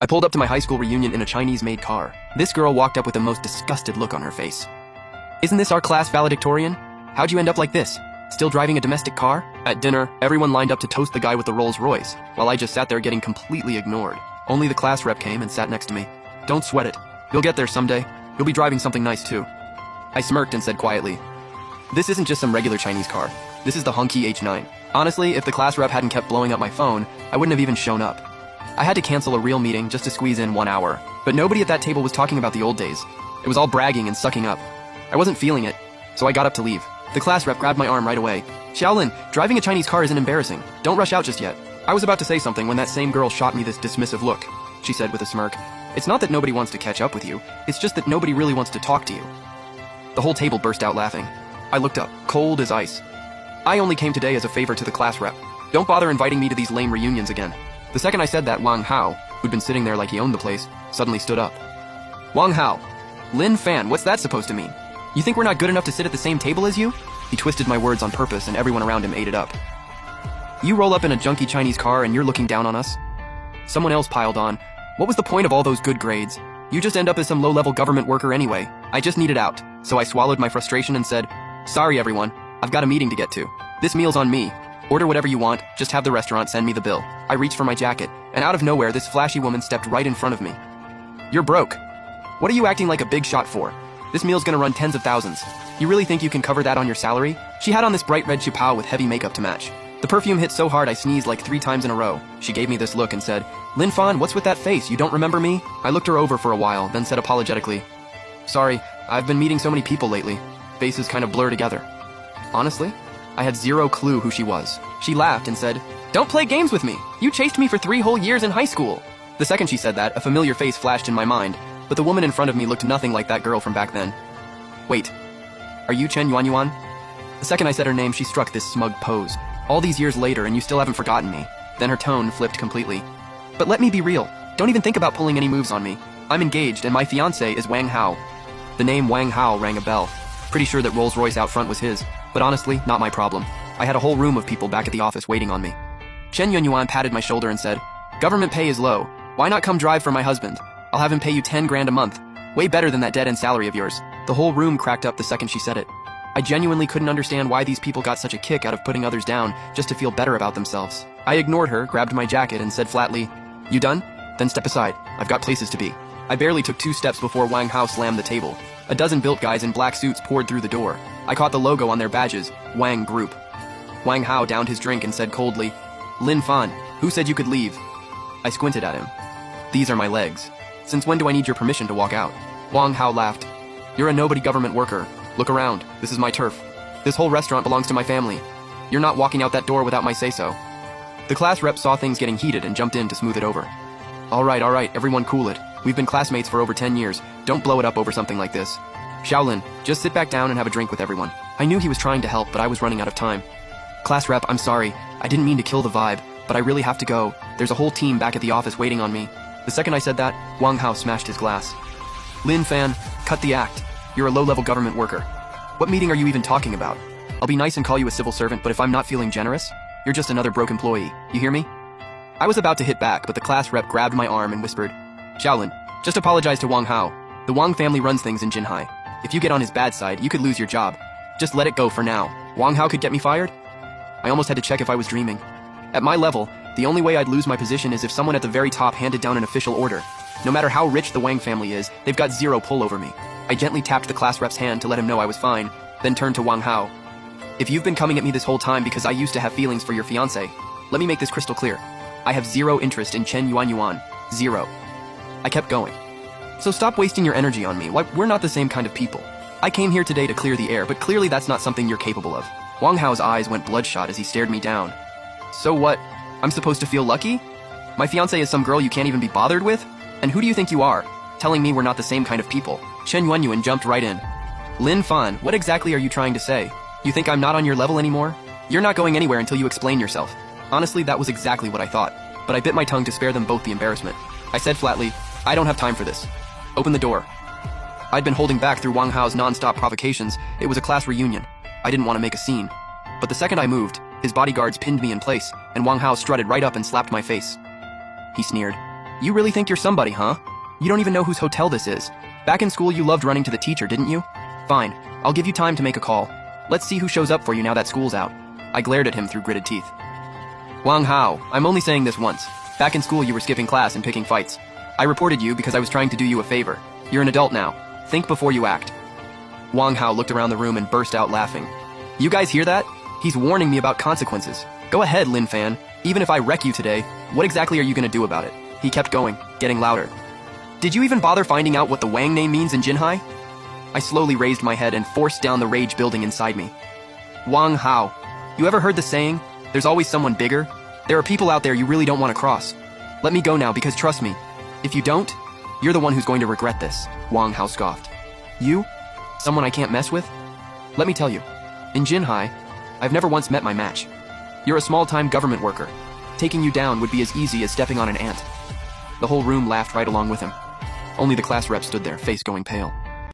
I pulled up to my high school reunion in a Chinese-made car. This girl walked up with the most disgusted look on her face. "Isn't this our class valedictorian? How'd you end up like this? Still driving a domestic car?" At dinner, everyone lined up to toast the guy with the Rolls Royce, while I just sat there getting completely ignored. Only the class rep came and sat next to me. "Don't sweat it. You'll get there someday. You'll be driving something nice too." I smirked and said quietly, "This isn't just some regular Chinese car. This is the Hunky H9. Honestly, if the class rep hadn't kept blowing up my phone, I wouldn't have even shown up. I had to cancel a real meeting just to squeeze in 1 hour, but nobody at that table was talking about the old days. It was all bragging and sucking up. I wasn't feeling it, so I got up to leave. The class rep grabbed my arm right away. "Xiaolin, driving a Chinese car isn't embarrassing. Don't rush out just yet." I was about to say something when that same girl shot me this dismissive look. She said with a smirk, "It's not that nobody wants to catch up with you, it's just that nobody really wants to talk to you." The whole table burst out laughing. I looked up, cold as ice. "I only came today as a favor to the class rep. Don't bother inviting me to these lame reunions again." The second I said that, Wang Hao, who'd been sitting there like he owned the place, suddenly stood up. "Wang Hao, Lin Fan, what's that supposed to mean? You think we're not good enough to sit at the same table as you?" He twisted my words on purpose and everyone around him ate it up. "You roll up in a junky Chinese car and you're looking down on us?" Someone else piled on, "What was the point of all those good grades? You just end up as some low-level government worker anyway." I just needed out, so I swallowed my frustration and said, "Sorry everyone, I've got a meeting to get to. This meal's on me. Order whatever you want, just have the restaurant send me the bill." I reached for my jacket, and out of nowhere this flashy woman stepped right in front of me. "You're broke. What are you acting like a big shot for? This meal's gonna run tens of thousands. You really think you can cover that on your salary?" She had on this bright red chipao with heavy makeup to match. The perfume hit so hard I sneezed like 3 times in a row. She gave me this look and said, "Lin Fan, what's with that face? You don't remember me?" I looked her over for a while, then said apologetically, "Sorry, I've been meeting so many people lately. Faces kind of blur together." Honestly, I had zero clue who she was. She laughed and said, "Don't play games with me. You chased me for 3 whole years in high school." The second she said that, a familiar face flashed in my mind, but the woman in front of me looked nothing like that girl from back then. "Wait, are you Chen Yuanyuan?" The second I said her name, she struck this smug pose. "All these years later and you still haven't forgotten me." Then her tone flipped completely. "But let me be real. Don't even think about pulling any moves on me. I'm engaged and my fiancé is Wang Hao." The name Wang Hao rang a bell. Pretty sure that Rolls Royce out front was his, but honestly, not my problem. I had a whole room of people back at the office waiting on me. Chen Yuanyuan patted my shoulder and said, "Government pay is low. Why not come drive for my husband? I'll have him pay you 10 grand a month. Way better than that dead-end salary of yours." The whole room cracked up the second she said it. I genuinely couldn't understand why these people got such a kick out of putting others down just to feel better about themselves. I ignored her, grabbed my jacket, and said flatly, "You done? Then step aside. I've got places to be." I barely took 2 steps before Wang Hao slammed the table. A dozen built guys in black suits poured through the door. I caught the logo on their badges, Wang Group. Wang Hao downed his drink and said coldly, "Lin Fan, who said you could leave?" I squinted at him. "These are my legs. Since when do I need your permission to walk out?" Wang Hao laughed. "You're a nobody government worker. Look around. This is my turf. This whole restaurant belongs to my family. You're not walking out that door without my say-so." The class rep saw things getting heated and jumped in to smooth it over. All right, everyone cool it. We've been classmates for over 10 years. Don't blow it up over something like this. Xiaolin, just sit back down and have a drink with everyone." I knew he was trying to help, but I was running out of time. "Class rep, I'm sorry. I didn't mean to kill the vibe, but I really have to go. There's a whole team back at the office waiting on me." The second I said that, Wang Hao smashed his glass. "Lin Fan, cut the act. You're a low-level government worker. What meeting are you even talking about? I'll be nice and call you a civil servant, but if I'm not feeling generous, you're just another broke employee. You hear me?" I was about to hit back, but the class rep grabbed my arm and whispered, "Xiaolin, just apologize to Wang Hao. The Wang family runs things in Jinhai. If you get on his bad side, you could lose your job. Just let it go for now. Wang Hao could get me fired?" I almost had to check if I was dreaming. At my level, the only way I'd lose my position is if someone at the very top handed down an official order. No matter how rich the Wang family is, they've got zero pull over me. I gently tapped the class rep's hand to let him know I was fine, then turned to Wang Hao. "If you've been coming at me this whole time because I used to have feelings for your fiancé, let me make this crystal clear. I have zero interest in Chen Yuanyuan. Zero." I kept going. "So stop wasting your energy on me. We're not the same kind of people. I came here today to clear the air, but clearly that's not something you're capable of." Wang Hao's eyes went bloodshot as he stared me down. "So what? I'm supposed to feel lucky? My fiancé is some girl you can't even be bothered with? And who do you think you are, telling me we're not the same kind of people?" Chen Yuanyuan jumped right in. "Lin Fan, what exactly are you trying to say? You think I'm not on your level anymore? You're not going anywhere until you explain yourself." Honestly, that was exactly what I thought, but I bit my tongue to spare them both the embarrassment. I said flatly, "I don't have time for this. Open the door." I'd been holding back through Wang Hao's non-stop provocations. It was a class reunion. I didn't want to make a scene. But the second I moved, his bodyguards pinned me in place, and Wang Hao strutted right up and slapped my face. He sneered, You really think you're somebody, huh? You don't even know whose hotel this is. Back in school, you loved running to the teacher, didn't you? Fine, I'll give you time to make a call. Let's see who shows up for you now that school's out. I glared at him through gritted teeth. Wang Hao, I'm only saying this once. Back in school, you were skipping class and picking fights. I reported you because I was trying to do you a favor. You're an adult now. Think before you act. Wang Hao looked around the room and burst out laughing. You guys hear that? He's warning me about consequences. Go ahead, Lin Fan. Even if I wreck you today, what exactly are you gonna do about it? He kept going, getting louder. Did you even bother finding out what the Wang name means in Jinhai? I slowly raised my head and forced down the rage building inside me. Wang Hao, you ever heard the saying, there's always someone bigger? There are people out there you really don't want to cross. Let me go now because trust me, if you don't, you're the one who's going to regret this, Wang Hao scoffed. You? Someone I can't mess with? Let me tell you, in Jinhai, I've never once met my match. You're a small-time government worker. Taking you down would be as easy as stepping on an ant. The whole room laughed right along with him. Only the class rep stood there, face going pale.